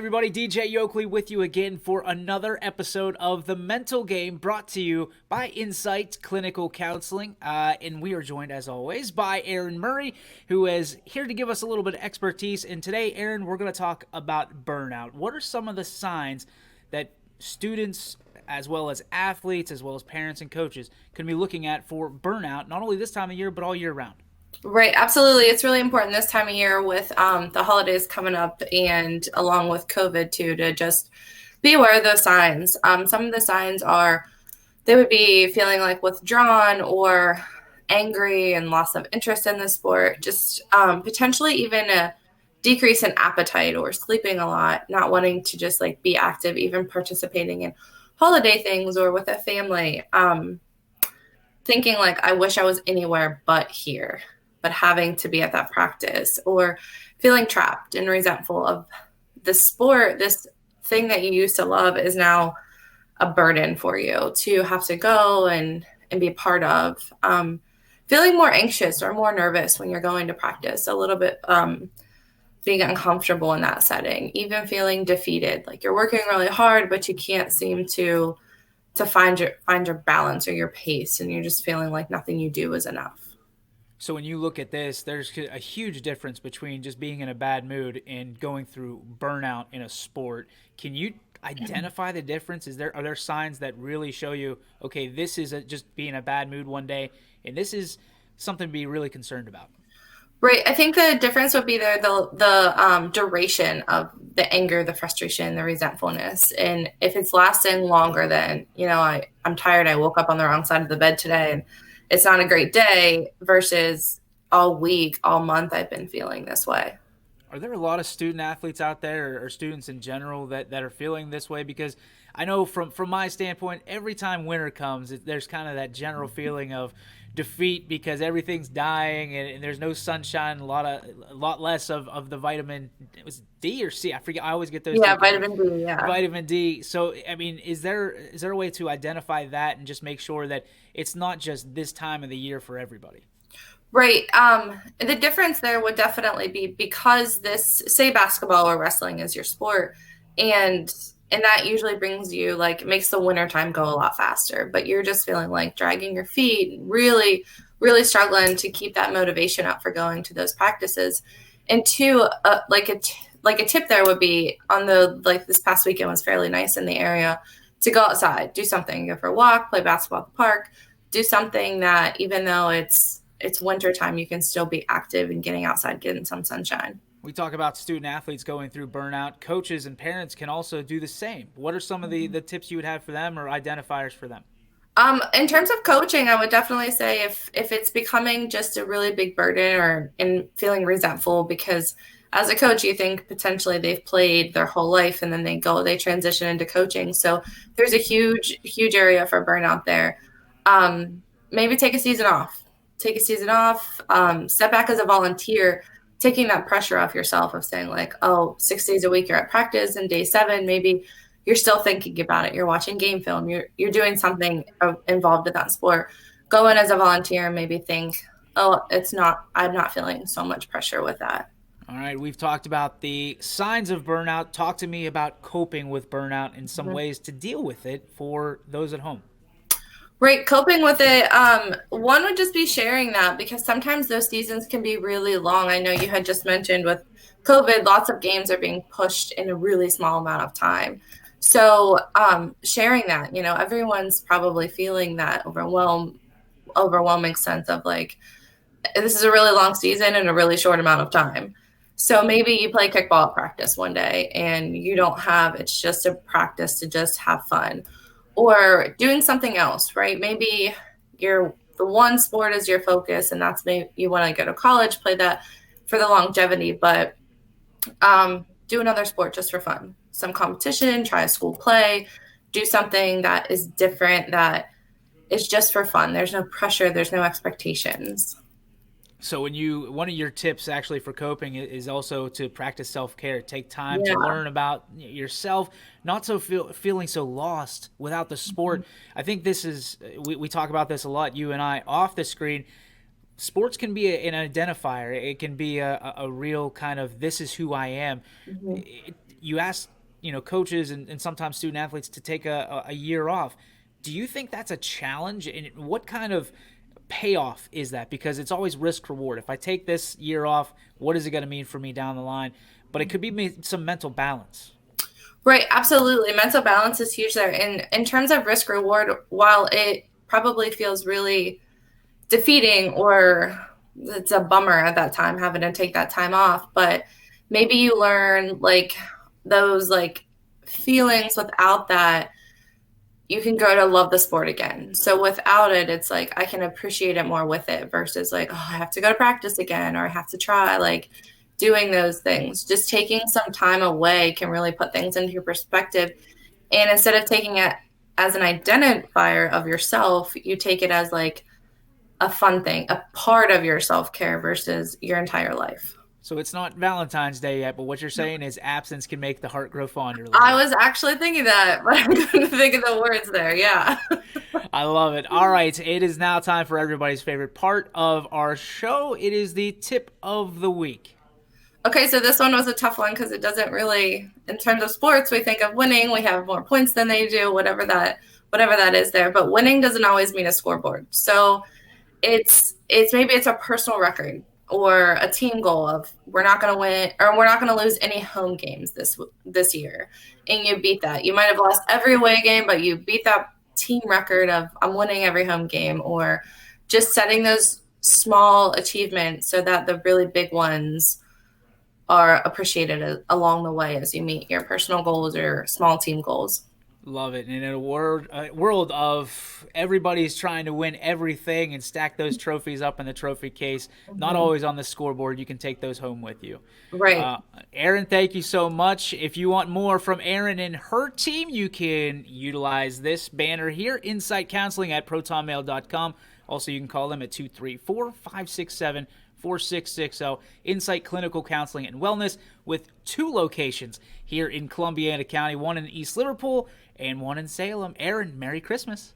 everybody, DJ Yokley with you again for another episode of The Mental Game, brought to you by Insight Clinical Counseling. And we are joined, as always, by Erin Murray, who is here to give us a little bit of expertise. And today, Erin, we're going to talk about burnout. What are some of the signs that students, as well as athletes, as well as parents and coaches, can be looking at for burnout, not only this time of year, but all year round? Right, absolutely. It's really important this time of year with the holidays coming up and along with COVID too, to just be aware of those signs. Some of the signs are they would be feeling like withdrawn or angry and loss of interest in the sport, just potentially even a decrease in appetite or sleeping a lot, not wanting to just like be active, even participating in holiday things or with a family, thinking like, I wish I was anywhere but here, but having to be at that practice, or feeling trapped and resentful of the sport. This thing that you used to love is now a burden for you to have to go and be a part of. Feeling more anxious or more nervous when you're going to practice, a little bit being uncomfortable in that setting, even feeling defeated, like you're working really hard, but you can't seem to find your balance or your pace, and you're just feeling like nothing you do is enough. So when you look at this, there's a huge difference between just being in a bad mood and going through burnout in a sport. Can you identify the difference? Are there signs that really show you, okay, this is just being in a bad mood one day, and this is something to be really concerned about? Right. I think the difference would be the duration of the anger, the frustration, the resentfulness. And if it's lasting longer than, I'm tired, I woke up on the wrong side of the bed today and it's not a great day, versus all week, all month, I've been feeling this way. Are there a lot of student athletes out there, or students in general, that are feeling this way? Because I know from my standpoint, every time winter comes, there's kind of that general feeling of defeat because everything's dying and there's no sunshine, a lot less of the vitamin. It was D or C? I forget. I always get those. Yeah, vitamin D. Yeah, vitamin D. So I mean, is there a way to identify that and just make sure that it's not just this time of the year for everybody? Right. The difference there would definitely be because this, say basketball or wrestling is your sport, and that usually brings you, like, makes the winter time go a lot faster, but you're just feeling like dragging your feet, really, really struggling to keep that motivation up for going to those practices. And two, like a tip there would be this past weekend was fairly nice in the area, to go outside, do something, go for a walk, play basketball at the park, do something that even though it's winter time, you can still be active and getting outside, getting some sunshine. We talk about student athletes going through burnout. Coaches and parents can also do the same. What are some of the tips you would have for them, or identifiers for them? In terms of coaching, I would definitely say if it's becoming just a really big burden and feeling resentful, because as a coach, you think potentially they've played their whole life and then they transition into coaching. So there's a huge, huge area for burnout there. Maybe take a season off. Step back as a volunteer, taking that pressure off yourself of saying like, 6 days a week you're at practice, and day 7, maybe you're still thinking about it. You're watching game film. You're doing something involved in that sport. Go in as a volunteer and maybe think, I'm not feeling so much pressure with that. All right, we've talked about the signs of burnout. Talk to me about coping with burnout and some ways to deal with it for those at home. Right, coping with it. One would just be sharing that, because sometimes those seasons can be really long. I know you had just mentioned with COVID, lots of games are being pushed in a really small amount of time. So sharing that, everyone's probably feeling that overwhelming sense of like, this is a really long season in a really short amount of time. So maybe you play kickball at practice one day and it's just a practice to just have fun. Or doing something else, right? Maybe the one sport is your focus, and that's maybe you want to go to college, play that for the longevity, but do another sport just for fun. Some competition, try a school play, do something that is different, that is just for fun. There's no pressure, there's no expectations. So one of your tips actually for coping is also to practice self-care. Take time to learn about yourself, not feeling so lost without the sport. I think this is, we talk about this a lot, you and I, off the screen. Sports can be an identifier. It can be a real kind of, this is who I am. you ask, coaches and sometimes student athletes to take a year off. Do you think that's a challenge? And what kind of payoff is that? Because it's always risk reward. If I take this year off, what is it going to mean for me down the line? But it could be some mental balance. Right, absolutely. Mental balance is huge there. And in terms of risk reward, while it probably feels really defeating or it's a bummer at that time having to take that time off, but maybe you learn like those like feelings without that, you can go to love the sport again. So without it, it's like I can appreciate it more with it versus like, oh, I have to go to practice again or I have to try like doing those things. Just taking some time away can really put things into your perspective. And instead of taking it as an identifier of yourself, you take it as like a fun thing, a part of your self-care versus your entire life. So it's not Valentine's Day yet, but what you're saying is absence can make the heart grow fonder. I was actually thinking that, but I couldn't think of the words there. Yeah. I love it. All right. It is now time for everybody's favorite part of our show. It is the tip of the week. Okay, so this one was a tough one because it doesn't really, in terms of sports, we think of winning. We have more points than they do, whatever that is there. But winning doesn't always mean a scoreboard. So it's maybe it's a personal record or a team goal of we're not going to win or we're not going to lose any home games this year, and you beat that. You might have lost every away game, but you beat that team record of I'm winning every home game, or just setting those small achievements so that the really big ones are appreciated along the way as you meet your personal goals or small team goals. Love it. And in a world of everybody's trying to win everything and stack those trophies up in the trophy case, not always on the scoreboard, you can take those home with you. Right. Erin, thank you so much. If you want more from Erin and her team, you can utilize this banner here, Insight Counseling at protonmail.com. Also, you can call them at 234-567-4660. Insight Clinical Counseling and Wellness with 2 locations here in Columbiana County, one in East Liverpool and one in Salem. Erin, Merry Christmas.